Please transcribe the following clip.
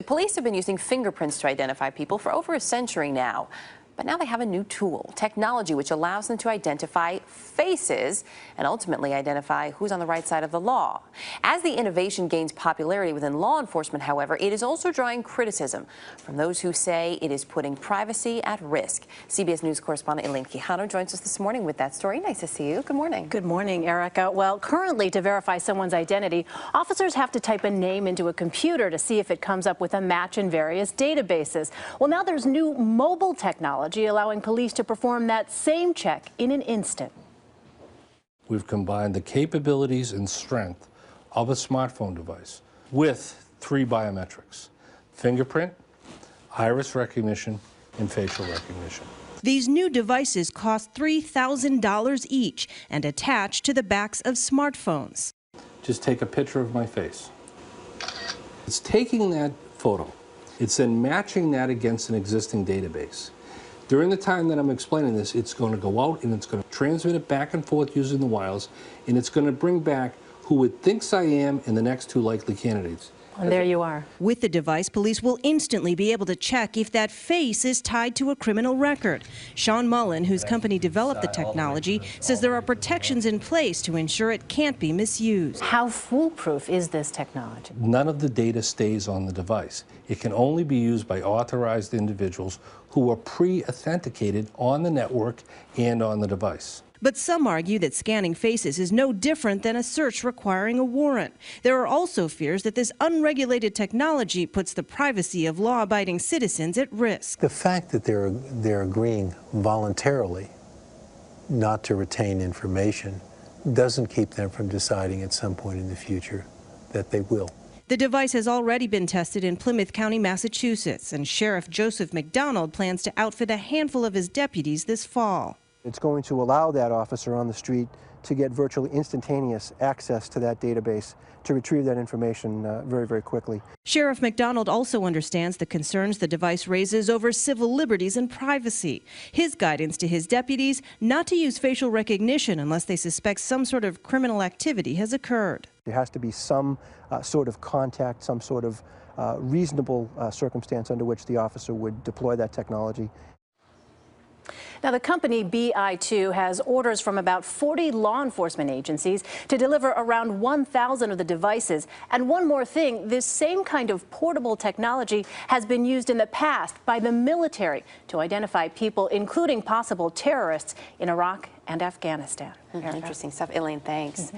Police have been using fingerprints to identify people for over a century now. But now they have a new tool, technology which allows them to identify faces and ultimately identify who's on the right side of the law. As the innovation gains popularity within law enforcement, however, it is also drawing criticism from those who say it is putting privacy at risk. CBS News correspondent Elaine Quijano joins us this morning with that story. Nice to see you. Good morning. Good morning, Erica. Well, currently, to verify someone's identity, officers have to type a name into a computer to see if it comes up with a match in various databases. Well, now there's new mobile technology allowing police to perform that same check in an instant. We've combined the capabilities and strength of a smartphone device with 3 biometrics: fingerprint, iris recognition, and facial recognition. These new devices cost $3,000 each and attach to the backs of smartphones. Just take a picture of my face. It's taking that photo. It's then matching that against an existing database. During the time that I'm explaining this, it's going to go out and it's going to transmit it back and forth using the wires, and it's going to bring back who it thinks I am and the next 2 likely candidates. And there you are. With the device, police will instantly be able to check if that face is tied to a criminal record. Sean Mullen, whose company developed the technology, says there are protections in place to ensure it can't be misused. How foolproof is this technology? None of the data stays on the device. It can only be used by authorized individuals who are pre-authenticated on the network and on the device. But some argue that scanning faces is no different than a search requiring a warrant. There are also fears that this unregulated technology puts the privacy of law-abiding citizens at risk. The fact that they're agreeing voluntarily not to retain information doesn't keep them from deciding at some point in the future that they will. The device has already been tested in Plymouth County, Massachusetts, and Sheriff Joseph McDonald plans to outfit a handful of his deputies this fall. It's going to allow that officer on the street to get virtually instantaneous access to that database to retrieve that information very, very quickly. Sheriff McDonald also understands the concerns the device raises over civil liberties and privacy. His guidance to his deputies: not to use facial recognition unless they suspect some sort of criminal activity has occurred. There has to be some sort of contact, some sort of reasonable circumstance under which the officer would deploy that technology. Now, the company BI2 has orders from about 40 law enforcement agencies to deliver around 1,000 of the devices. And one more thing, this same kind of portable technology has been used in the past by the military to identify people, including possible terrorists, in Iraq and Afghanistan. Interesting stuff. Elaine, thanks.